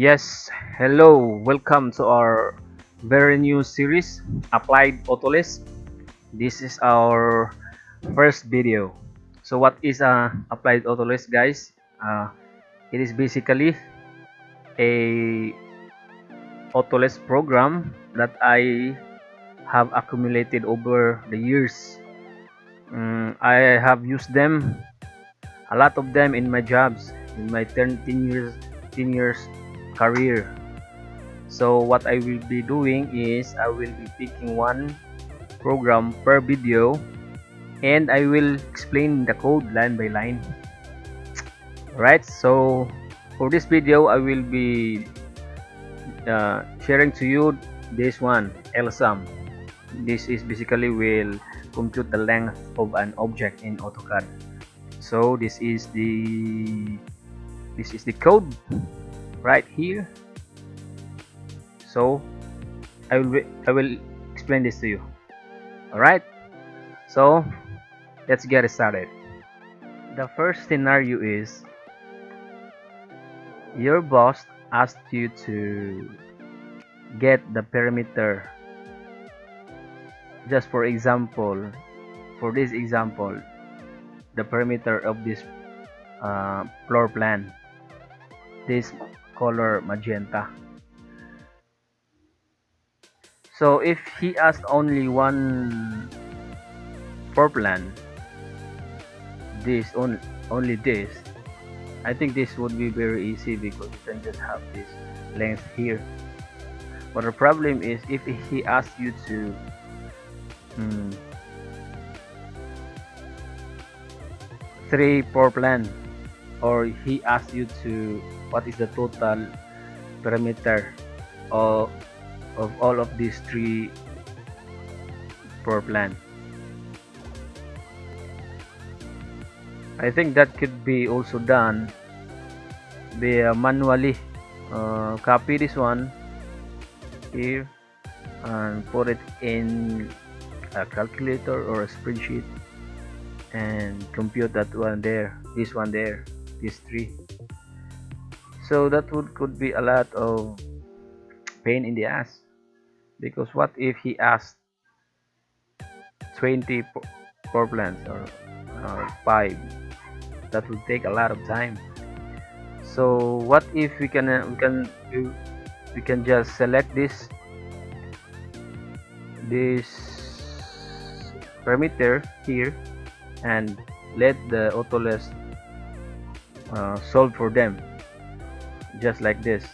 Yes, hello, welcome to our very new series, Applied Autolisp. This is our first video. So what is Applied Autolisp, guys? It is basically a Autolisp program that I have accumulated over the years. I have used them, a lot of them in my jobs, in my 10 years career. So what I will be doing is I will be picking one program per video and I will explain the code line by line. Right, so for this video I will be sharing to you this one, LengthSum. This is basically will compute the length of an object in Autocad. So this is the code right here. So I will explain this to you. All right, so let's get started. The first scenario is your boss asked you to get the perimeter. Just for example, for this example, the perimeter of this floor plan, this color magenta. So if he asked only one floor plan, only this, I think this would be very easy because you can just have this length here. But the problem is if he asks you to three floor plan, or he asks you to what is the total perimeter of all of these three floor plan. I think that could be also done by manually. Copy this one here and put it in a calculator or a spreadsheet and compute that one there, this one there, these three. So that could be a lot of pain in the ass, because what if he asked 20 floor plans or 5? That would take a lot of time. So what if we can just select this parameter here and let the Autolisp solve for them, just like this.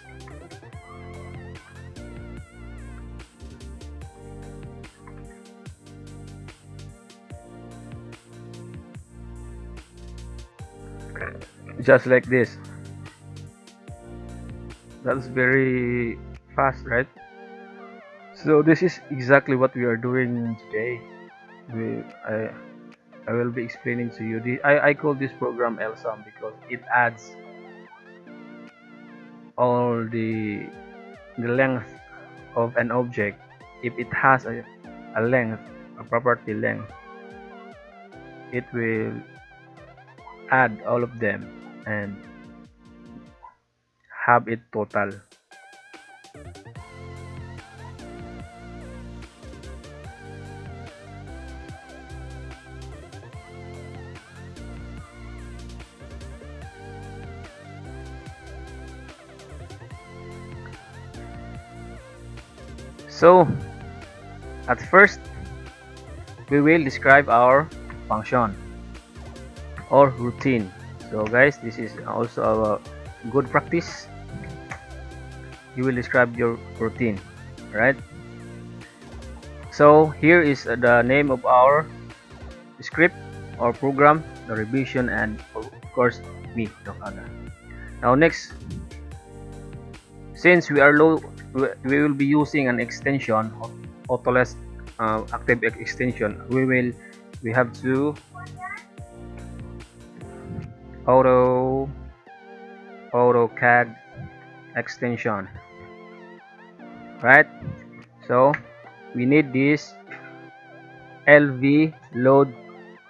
Just like this. That's very fast, right? So this is exactly what we are doing today. I will be explaining to you. I call this program LengthSum because it adds all the length of an object. If it has a length, a property length, it will add all of them and have it total. So at first we will describe our function or routine. So guys, this is also a good practice. You will describe your routine, right? So here is the name of our script or program, the revision, and of course me, Dokaga. Now next, since we will be using an extension of Autolisp active extension, we have to Autocad extension, right? So we need this lv load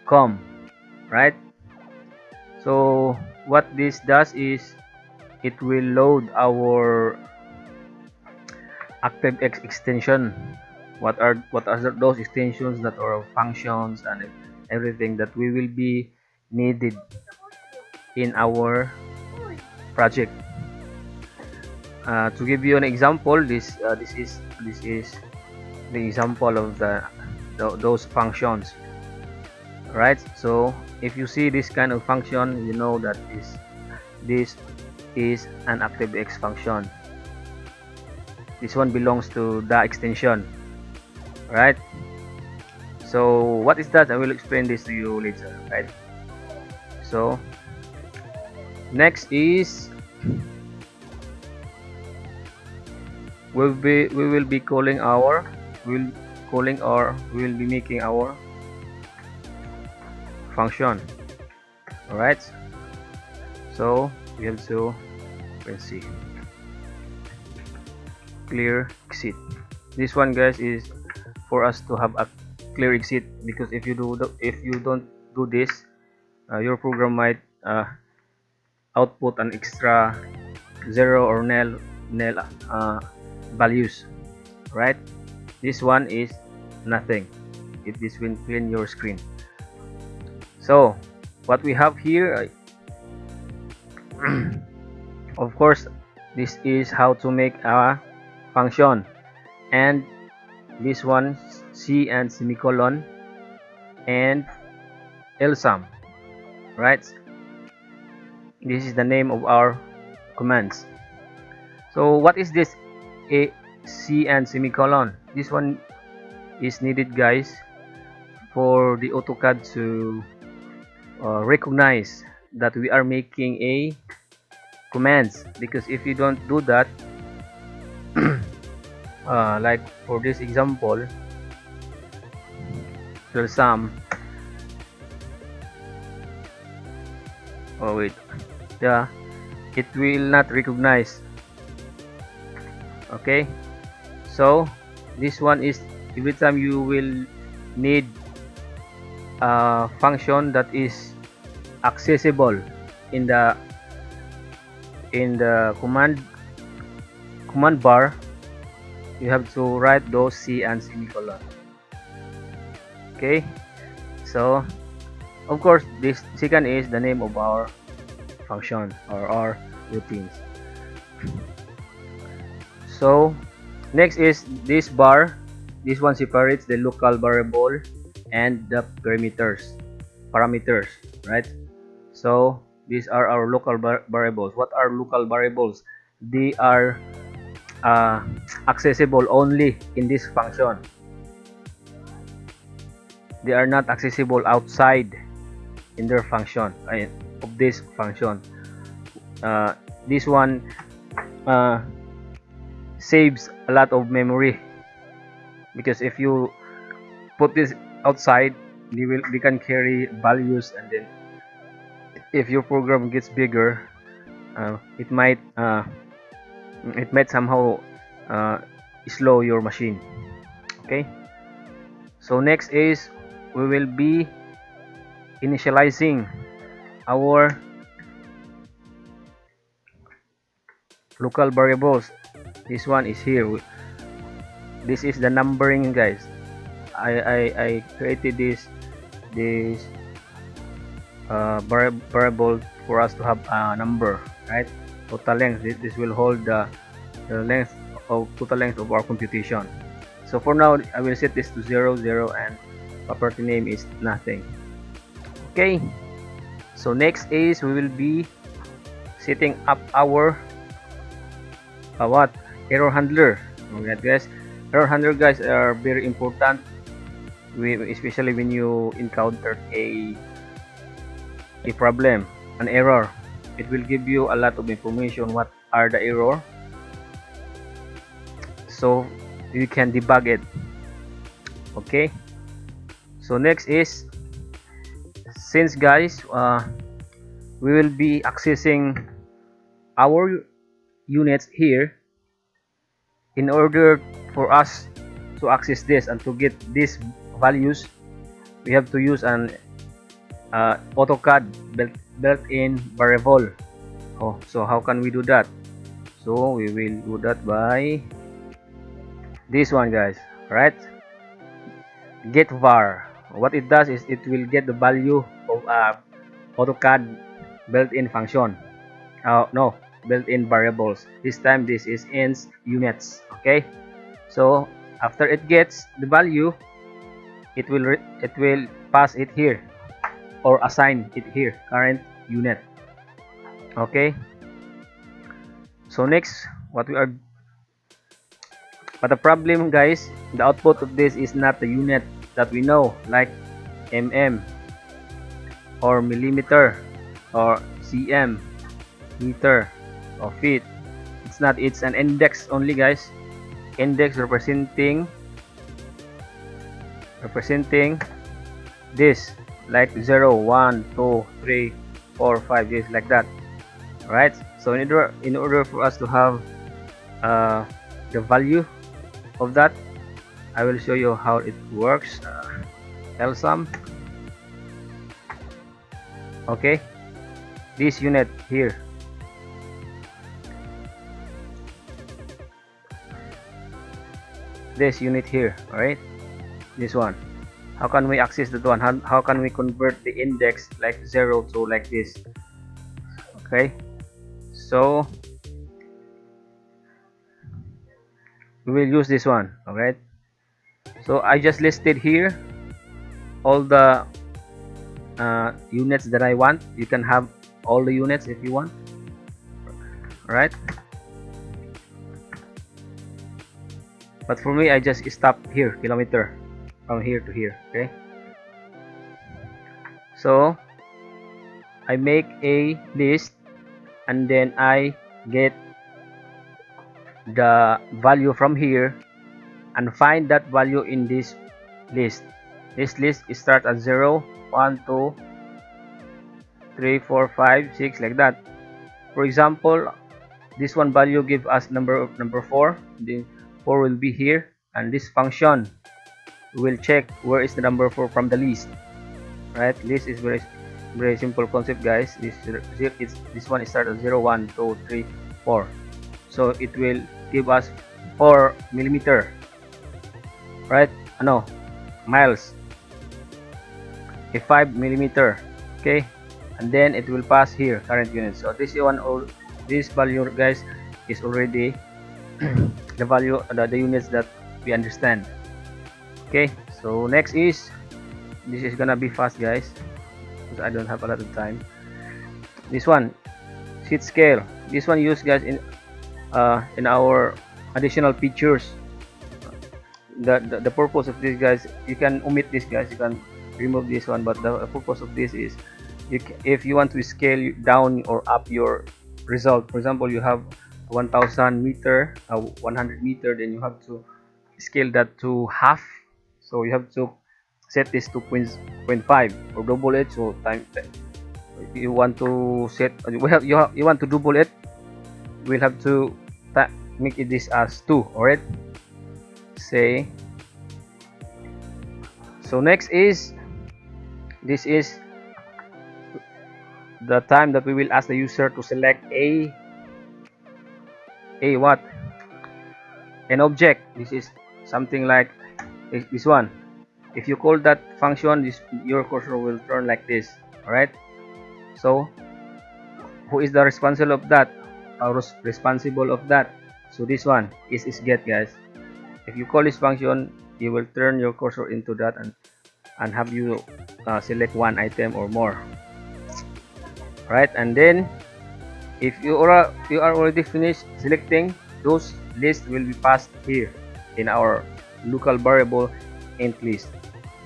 com, right? So what this does is it will load our ActiveX extension. What are those extensions that are functions and everything that we will be needed in our project. To give you an example, this is the example of those functions, right? So if you see this kind of function, you know that this is an ActiveX function. This one belongs to the extension, right? So what is that? I will explain this to you later, right? So next is we will be calling our we will be making our function. All right, so we have to, let's see, clear exit. This one, guys, is for us to have a clear exit, because if you don't do this, your program might output an extra zero or nil values, right? This one is nothing. This will clean your screen. So what we have here, of course, this is how to make a function, and this one, C and semicolon and LengthSum, right? This is the name of our commands. So what is this A, C and semicolon? This one is needed, guys, for the AutoCAD to recognize that we are making a commands, because if you don't do that, like for this example, LengthSum, oh wait, yeah, it will not recognize. Okay, so this one is every time you will need a function that is accessible in the command bar, you have to write those C and semicolon. Okay, so of course this second is the name of our function or our routines. So next is this bar. This one separates the local variable and the parameters, right? So these are our local variables. What are local variables? They are accessible only in this function. They are not accessible outside in their function, of this function. This one saves a lot of memory, because if you put this outside, they can carry values, and then if your program gets bigger, it might somehow slow your machine. Okay, so next is we will be initializing our local variables. This one is here. This is the numbering, guys. I created this variable for us to have a number, right? Total length. This will hold the total length of our computation. So for now, I will set this to 0, 0, and property name is nothing. Okay, so next is we will be setting up our error handler. Alright, guys, error handler, guys, are very important, especially when you encounter a problem, an error. It will give you a lot of information what are the error, so you can debug it. Okay, so next is, since, guys, we will be accessing our units here, in order for us to access this and to get these values, we have to use an AutoCAD built-in variable. So how can we do that? So we will do that by this one, guys, right? Get var. What it does is it will get the value of AutoCAD built-in function. No, built-in variables. This time this is ins units. Okay, so after it gets the value, it will pass it here or assign it here, current unit. Okay, so next, but the problem, guys, the output of this is not the unit that we know, like mm or millimeter or cm, meter or feet. It's not. It's an index only, guys. Index representing this, like 0, 1, 2, 3, 4, 5, just like that, right? So in order for us to have the value of that, I will show you how it works. LengthSum. Okay, this unit here, all right, this one. How can we access that one? How can we convert the index like 0 to like this? Okay, so we will use this one. All right, so I just listed here all the units that I want. You can have all the units if you want. All right, but for me, I just stop here, kilometer, from here to here. Okay, so I make a list and then I get the value from here and find that value in this list. This list starts at 0, 1, 2, 3, 4, 5, 6, like that. For example, this one value give us number 4. The 4 will be here, and this function will check where is the number 4 from the list. Right? List is very simple concept, guys. This one starts at 0, 1, 2, 3, 4. So it will give us 4 millimeter, right? No, miles. A 5 millimeter. Okay, and then it will pass here, current unit. So this one, or this value, guys, is already the value, the units that we understand. Okay, so next is, this is gonna be fast, guys, because I don't have a lot of time. This one, sheet scale. This one used, guys, in our additional features. The purpose of this, guys, you can omit this, guys, you can remove this one, but the purpose of this is if you want to scale down or up your result. For example, you have 1000 meter, 100 meter, then you have to scale that to half. So you have to set this to 0.5 or double it. So time you want to set, you want to double it, we'll have to make it this as 2. All right, say. So next is, this is the time that we will ask the user to select an object. This is something like this one. If you call that function, your cursor will turn like this. All right, so who is the responsible of that, so this one is get, guys. If you call this function, you will turn your cursor into that and have you select one item or more, right? And then if you are already finished selecting, those lists will be passed here in our local variable int list,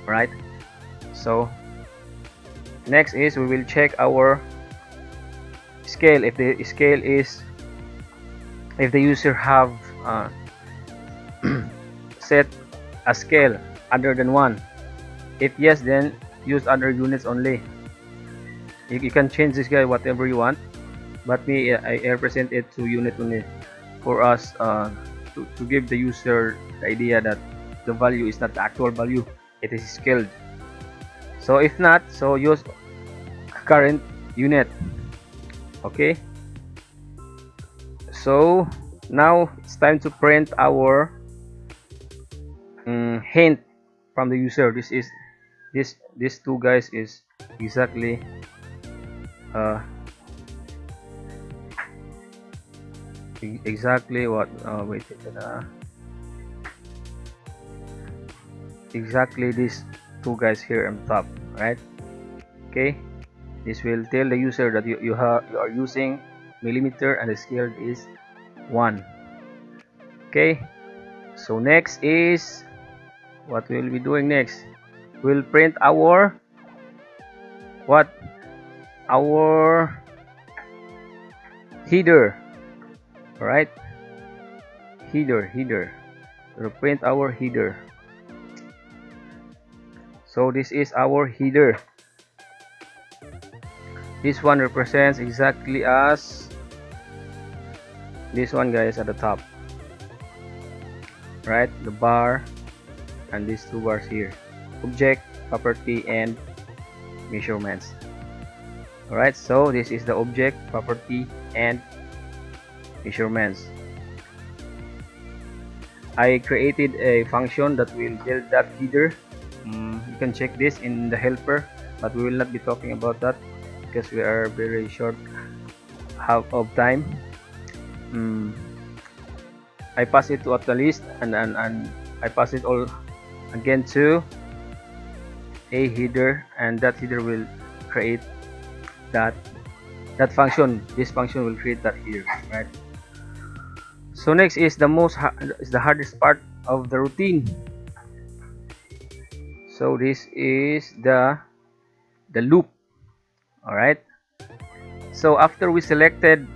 right? So next is, we will check our scale. If the scale is, if the user have set a scale other than 1. If yes, then use other units only. You can change this, guy, whatever you want, but me, I represent it to unit only for us to give the user the idea that the value is not the actual value, it is scaled. So if not, so use current unit. Okay, So now it's time to print our hint from the user. This two guys is exactly uh, exactly what wait exactly these two guys here on top, right? Okay, this will tell the user that you are using millimeter and the scale is 1. Okay, so next is what we'll be doing next. We'll print our what our header. All right, header. We'll print our header. So this is our header. This one represents exactly as this one guys at the top, right? The bar and these two bars here, object, property, and measurements. Alright, so this is the object, property, and measurements. I created a function that will build that header. You can check this in the helper, but we will not be talking about that because we are very short of time. I pass it to Autolist and I pass it all again to a header, and that header will create that function. This function will create that here, right? So next is the hardest part of the routine. So this is the loop. All right, so after we selected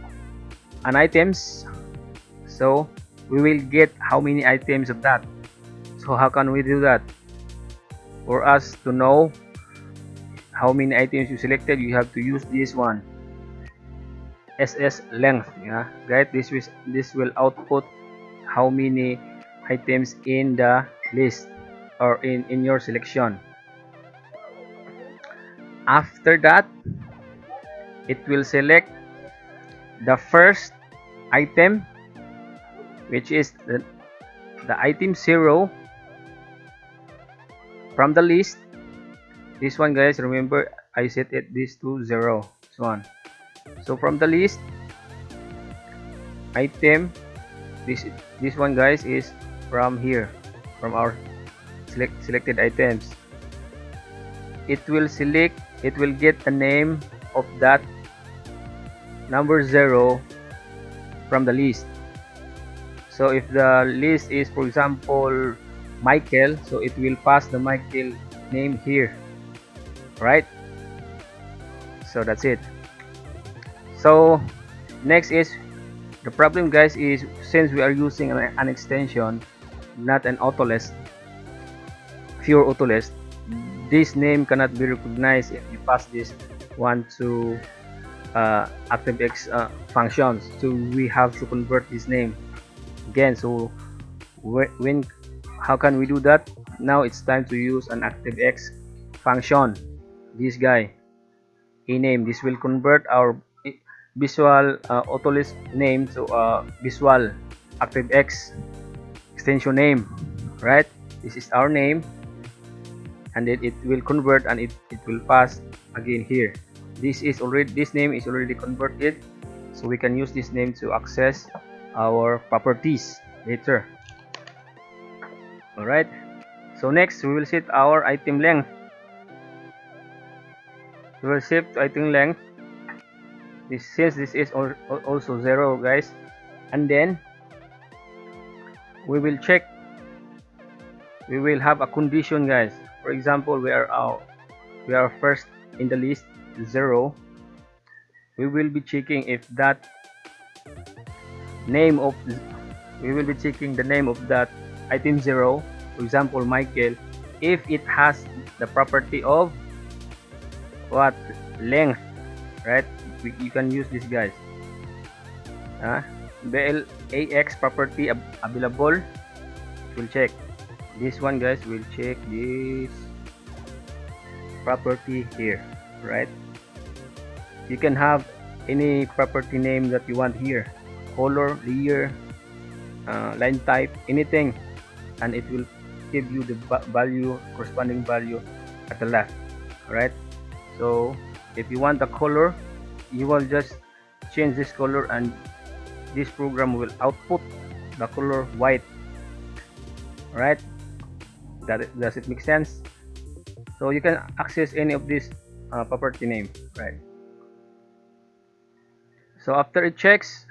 an items, so we will get how many items of that. So how can we do that? For us to know how many items you selected, you have to use this one, ss length. Yeah, right, this will output how many items in the list or in your selection. After that, it will select the first item, which is the item 0 from the list. This one guys, remember I set it this to 0, this one. So from the list item, this one guys is from here, from our selected items. It will get the name of that number 0 from the list. So if the list is, for example, Michael, so it will pass the Michael name here, right? So that's it. So next is the problem guys, is since we are using an extension, not an Autolist, pure Autolist, this name cannot be recognized if you pass this one to ActiveX functions. So we have to convert this name again. So how can we do that? Now it's time to use an ActiveX function. This guy, ename, this will convert our visual Autolist name to visual ActiveX extension name, right? This is our name, and then it will convert and it will pass again here. This name is already converted, so we can use this name to access our properties later. Alright, so next we will set our item length. We will set item length, since this is also 0 guys, and then we will check, we will have a condition guys. For example, we are first in the list 0. We will be checking if that name of we will be checking the name of that item 0, for example Michael, if it has the property of what, length, right? You can use this guys, BLAX property available. We'll check this one guys, we'll check this property here, right? You can have any property name that you want here. color, layer, line type, anything, and it will give you the value, corresponding value at the left. Right? So if you want the color, you will just change this color, and this program will output the color white. Right? Does it make sense? So you can access any of this property name. Right? So after it checks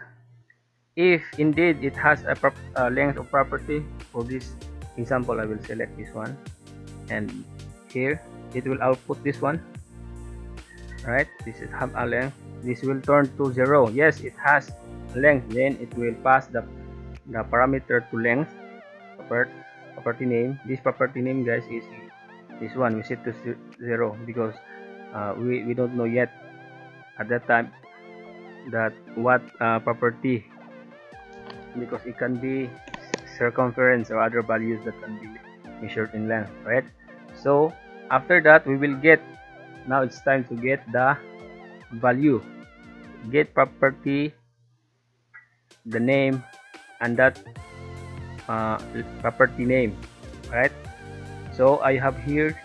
if indeed it has a length of property, for this example I will select this one, and here it will output this one. Right, this is have a length. This will turn to 0. Yes, it has length. Then it will pass the parameter to length property name. This property name, guys, is this one. We set to 0 because we don't know yet at that time that what property, because it can be circumference or other values that can be measured in length. Right, so after that we will get, now it's time to get the value. Get property, the name, and that property name. Right, so I have here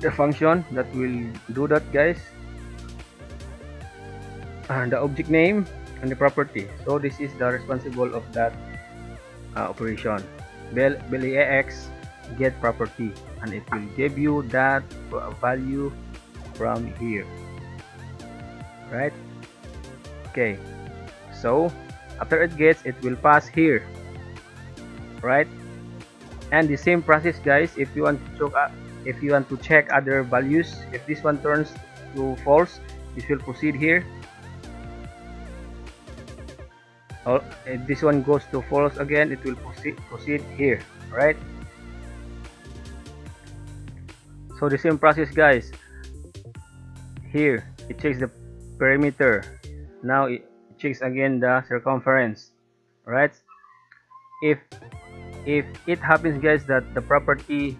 the function that will do that, guys, and the object name and the property. So this is the responsible of that operation. BelAX get property, and it will give you that value from here. Right, okay, so after it gets, it will pass here. Right, and the same process, guys, if you want to check other values. If this one turns to false, this will proceed here. Or if this one goes to false again, it will proceed here. Right, so the same process, guys. Here it checks the perimeter. Now it checks again the circumference. Right, if it happens, guys, that the property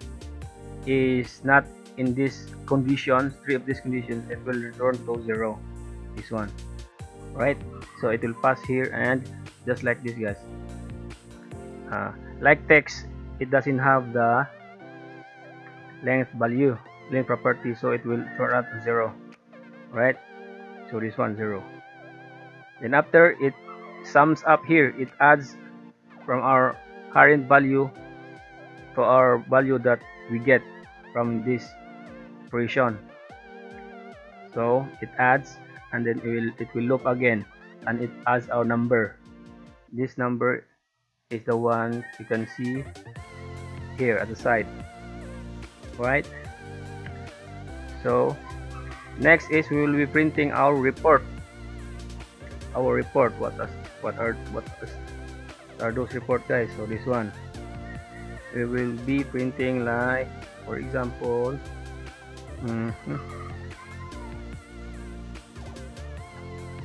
is not in these conditions, 3 of these conditions, it will return to 0, this one. Right, so it will pass here, and just like this, guys, like text, it doesn't have the length property, so it will turn out to 0. Right, so this one 0. Then after it sums up here, it adds from our current value to our value that we get from this operation. So it adds, and then it will loop again, and it adds our number. This number is the one you can see here at the side. Right, so next is we will be printing our report. What are those report, guys? So this one we will be printing, like, for example,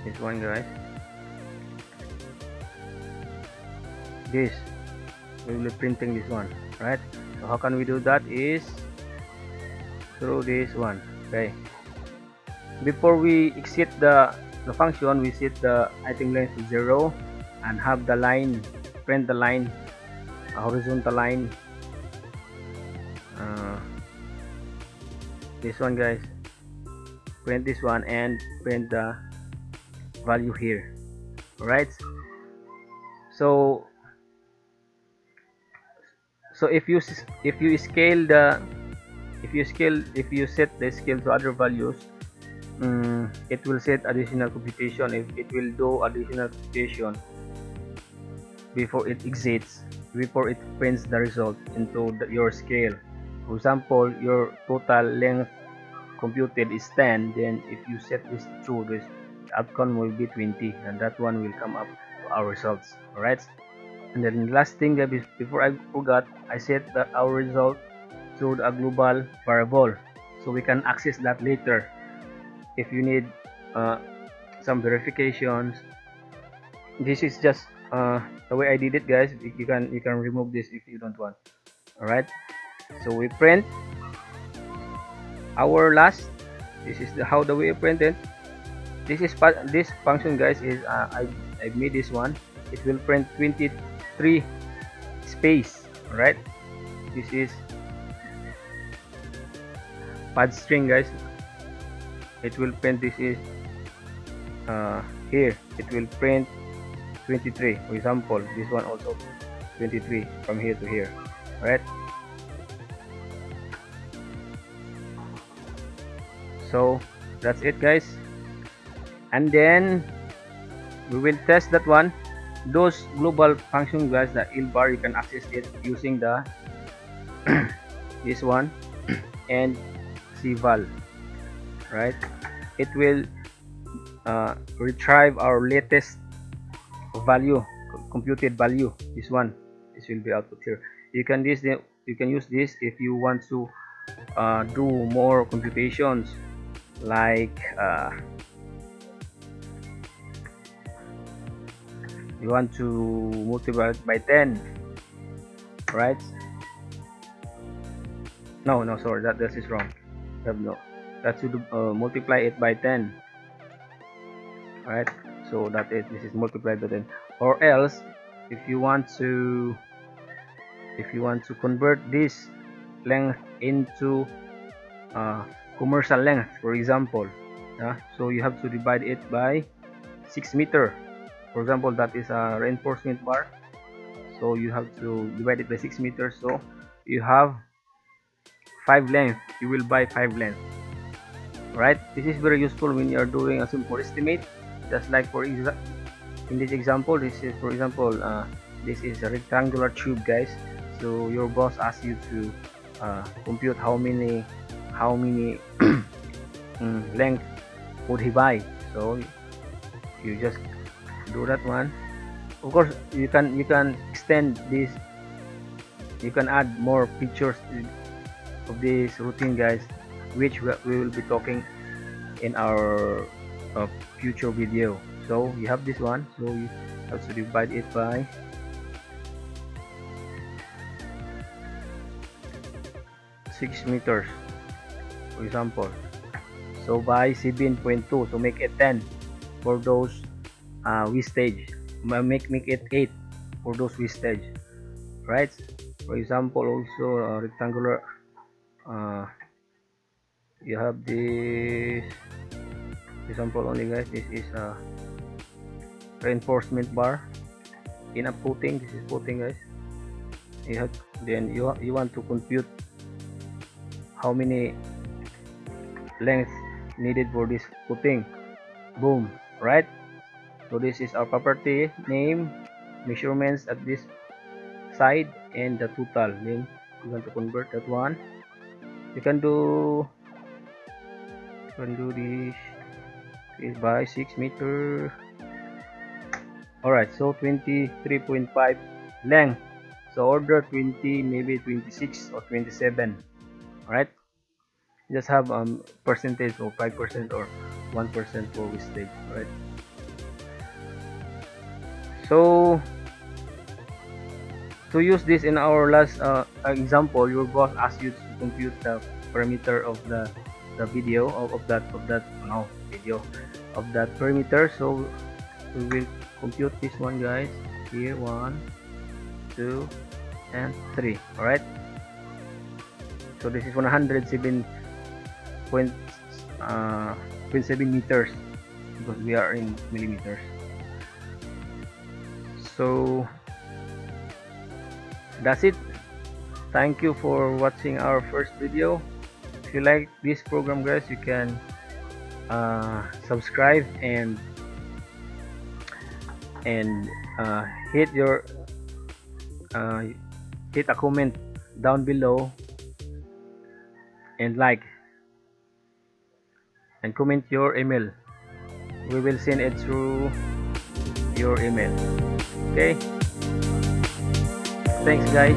this one, guys. This we will be printing this one. Right, so how can we do that is through this one. Okay, before we exit the function, we set the item length to 0 and have the line, print the line, a horizontal line, this one, guys. Print this one and print the value here. Right, so if you set the scale to other values, it will set additional computation. If it will do additional computation before it exits, before it prints the result into your scale. For example, your total length computed is 10, then if you set this true, this outcome will be 20, and that one will come up to our results. Alright, and then last thing, before I forgot, I set that our result to a global variable, so we can access that later if you need some verifications. This is just the way I did it, guys. You can remove this if you don't want. Alright, so we print our last. This is the way I print it. This function, guys, is I I've made this one. It will print 23 space. Alright, this is pad string, guys. It will print, this is here it will print 23. For example, this one also 23 from here to here. Alright, so that's it, guys. And then we will test that one. Those global function, guys, the L bar, you can access it using the this one and cval. Right, it will retrieve our latest value, computed value. This one, this will be output here. You can use this if you want to do more computations, like you want to multiply it by 10, right? No, sorry, that is wrong. No, that should multiply it by 10. Right, so that is, this is multiplied by 10. Or else, if you want to convert this length into commercial length, for example, so you have to divide it by 6 meter. For example, that is a reinforcement bar, so you have to divide it by 6 meters. So you have 5 length, you will buy 5 length. Right, this is very useful when you are doing a simple estimate. Just like in this example, this is, for example, this is a rectangular tube, guys. So your boss asks you to compute how many length would he buy. So you just do that one. Of course, you can extend this. You can add more pictures of this routine, guys, which we will be talking in our future video. So you have this one, so you have to divide it by 6 meters, for example. So by 7.2, so make it 10 for those wastage. Make it 8 for those wastage. Right, for example, also rectangular, you have this example only, guys. This is a reinforcement bar in a footing. This is footing, guys. You have, then you want to compute how many length needed for this footing. Boom. Right, so this is our property name, measurements at this side, and the total. Then you want to convert that one. You can do this is by 6 meter. Alright, so 23.5 length. So order 20, maybe 26 or 27. Alright, just have percentage or 5% or 1% for wastage. Alright, so to use this in our last example, your boss asks you to compute the parameter of the video of that video of that perimeter. So we will compute this one, guys. Here, 1, 2, and 3. All right, so this is 107.7 meters, because we are in millimeters. So that's it. Thank you for watching our first video. If you like this program, guys, you can subscribe and hit a comment down below, and like and comment your email. We will send it through your email. Okay, thanks, guys.